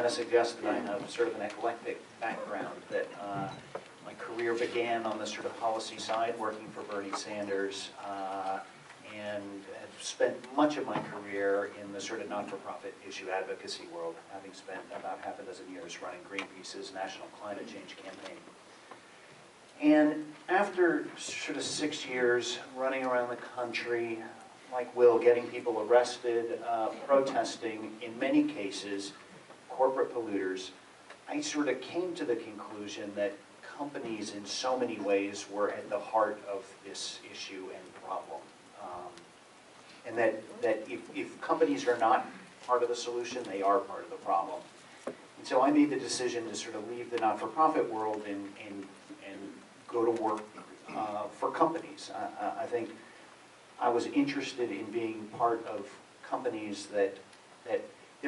to suggest that I have sort of an eclectic background, that my career began on the sort of policy side, working for Bernie Sanders, and have spent much of my career in the sort of not-for-profit issue advocacy world, having spent about half a dozen years running Greenpeace's National Climate Change Campaign. And after sort of 6 years running around the country, like Will, getting people arrested, protesting, in many cases, corporate polluters, I sort of came to the conclusion that companies in so many ways were at the heart of this issue and problem. And that if companies are not part of the solution, they are part of the problem. And so I made the decision to sort of leave the not-for-profit world and go to work for companies. I think I was interested in being part of companies that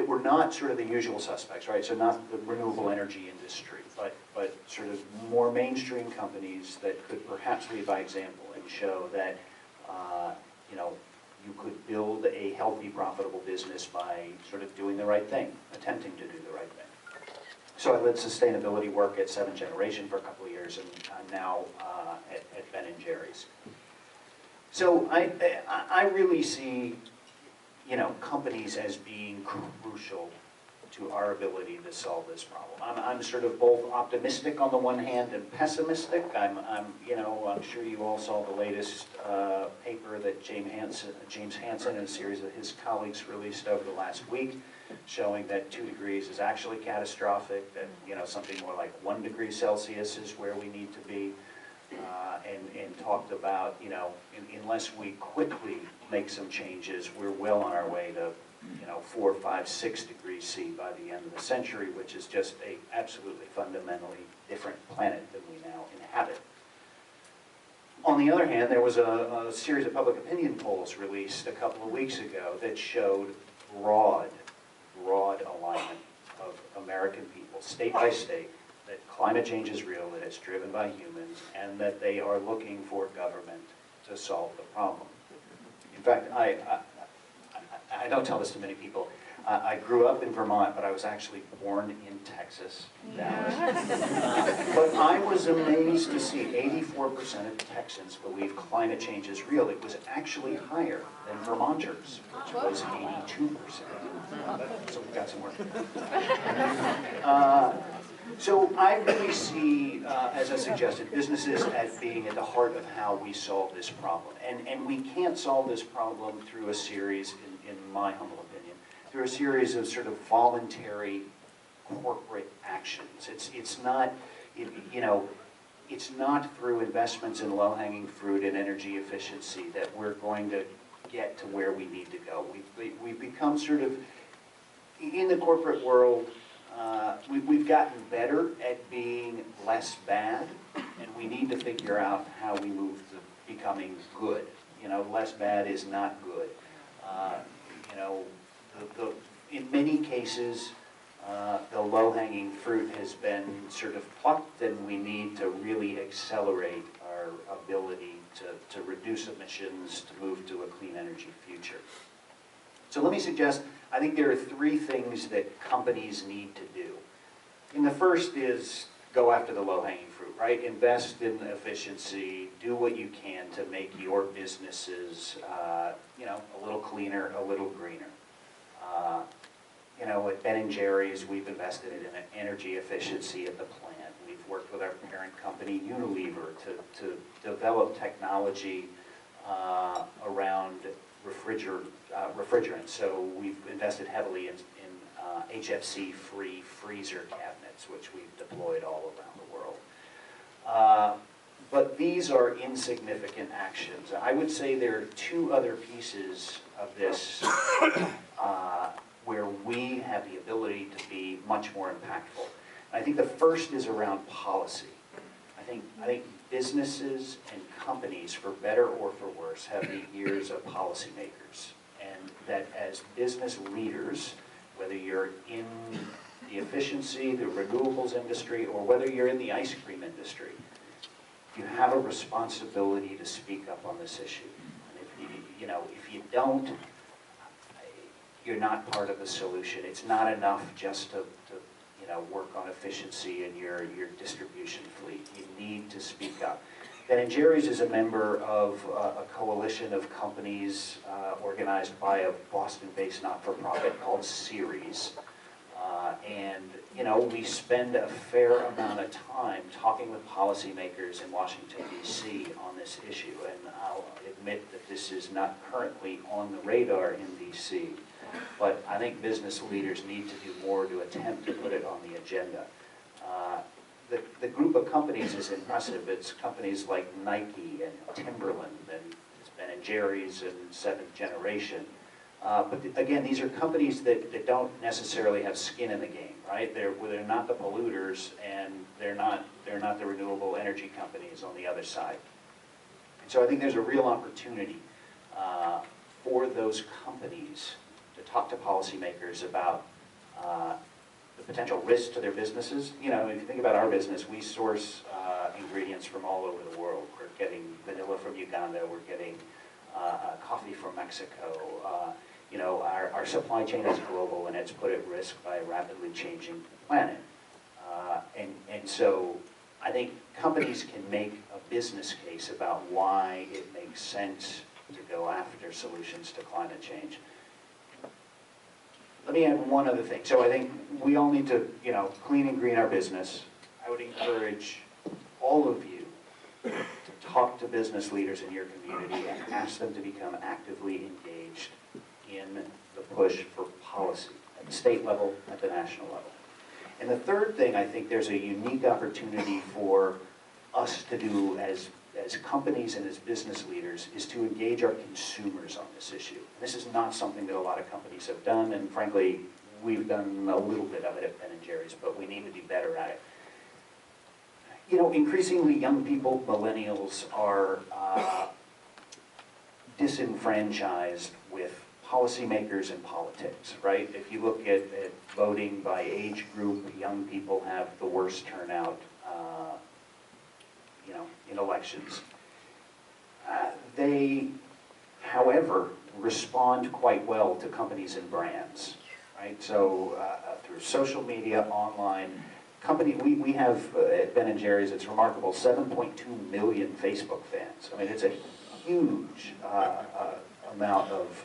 were not sort of the usual suspects, right? So not the renewable energy industry, but sort of more mainstream companies that could perhaps lead by example and show that you know, you could build a healthy, profitable business by sort of doing the right thing, attempting to do the right thing. So I led sustainability work at 7th Generation for a couple of years, and I'm now at Ben & Jerry's. So I really see, you know, companies as being crucial to our ability to solve this problem. I'm sort of both optimistic on the one hand and pessimistic. I'm sure you all saw the latest paper that James Hansen and a series of his colleagues released over the last week, showing that 2 degrees is actually catastrophic, that, you know, something more like 1 degree Celsius is where we need to be, and talked about, you know, unless we quickly make some changes, we're well on our way to, you know, 4, 5, 6 degrees C by the end of the century, which is just a absolutely fundamentally different planet than we now inhabit. On the other hand, there was a series of public opinion polls released a couple of weeks ago that showed broad alignment of American people, state by state, that climate change is real, that it's driven by humans, and that they are looking for government to solve the problem. In fact, I don't tell this to many people. I grew up in Vermont, but I was actually born in Texas, Dallas. But I was amazed to see 84% of Texans believe climate change is real. It was actually higher than Vermonters, which was 82%. So we've got some work. So I really see, as I suggested, businesses as being at the heart of how we solve this problem. And we can't solve this problem through a series, in my humble opinion, through a series of sort of voluntary corporate actions. It's not, you know, it's not through investments in low-hanging fruit and energy efficiency that we're going to get to where we need to go. We've become sort of, in the corporate world, we've gotten better at being less bad, and we need to figure out how we move to becoming good. You know, less bad is not good. You know, in many cases, the low-hanging fruit has been sort of plucked, and we need to really accelerate our ability to reduce emissions, to move to a clean energy future. So let me suggest, I think there are 3 things that companies need to do. And the first is go after the low-hanging fruit, right? Invest in efficiency, do what you can to make your businesses, you know, a little cleaner, a little greener. You know, at Ben & Jerry's, we've invested in energy efficiency at the plant. We've worked with our parent company, Unilever, to develop technology around refrigerants. So we've invested heavily in HFC-free freezer cabinets, which we've deployed all around the world. But these are insignificant actions. I would say there are 2 other pieces of this where we have the ability to be much more impactful. I think the first is around policy. I think businesses and companies, for better or for worse, have the ears of policymakers. And that as business leaders, whether you're in the efficiency, the renewables industry, or whether you're in the ice cream industry, you have a responsibility to speak up on this issue. And if you don't, you're not part of the solution. It's not enough just to you know, work on efficiency in your distribution fleet. You need to speak up. Ben & Jerry's is a member of a coalition of companies organized by a Boston-based not-for-profit called Ceres. And you know, we spend a fair amount of time talking with policymakers in Washington, D.C. on this issue. And I'll admit that this is not currently on the radar in D.C. But I think business leaders need to do more to attempt to put it on the agenda. The group of companies is impressive. It's companies like Nike and Timberland, and it's Ben & Jerry's and Seventh Generation. But again, these are companies that don't necessarily have skin in the game, right? They're not the polluters, and they're not the renewable energy companies on the other side. And so I think there's a real opportunity for those companies to talk to policymakers about the potential risks to their businesses. You know, if you think about our business, we source ingredients from all over the world. We're getting vanilla from Uganda, we're getting coffee from Mexico. You know, our supply chain is global, and it's put at risk by a rapidly changing planet. And so I think companies can make a business case about why it makes sense to go after solutions to climate change. Let me add one other thing. So I think we all need to, you know, clean and green our business. I would encourage all of you to talk to business leaders in your community and ask them to become actively engaged in the push for policy at the state level, at the national level. And the third thing, I think there's a unique opportunity for us to do as companies and as business leaders, is to engage our consumers on this issue. This is not something that a lot of companies have done, and frankly, we've done a little bit of it at Ben & Jerry's, but we need to be better at it. You know, increasingly young people, millennials, are disenfranchised with policymakers and politics, right? If you look at voting by age group, young people have the worst turnout, you know, in elections. They, however, respond quite well to companies and brands, right? So through social media, online, we have at Ben & Jerry's, it's remarkable, 7.2 million Facebook fans. I mean, it's a huge amount of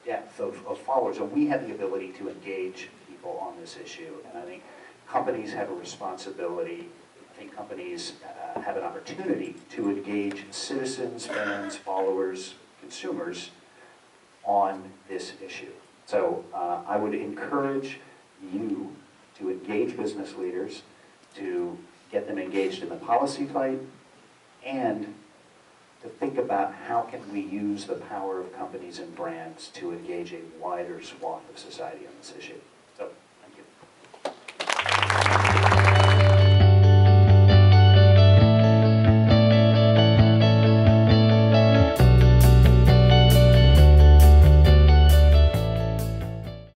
depth of followers, and we have the ability to engage people on this issue. And I think companies have a responsibility. I think companies have an opportunity to engage citizens, fans, followers, consumers on this issue. So I would encourage you to engage business leaders, to get them engaged in the policy fight, and to think about how can we use the power of companies and brands to engage a wider swath of society on this issue.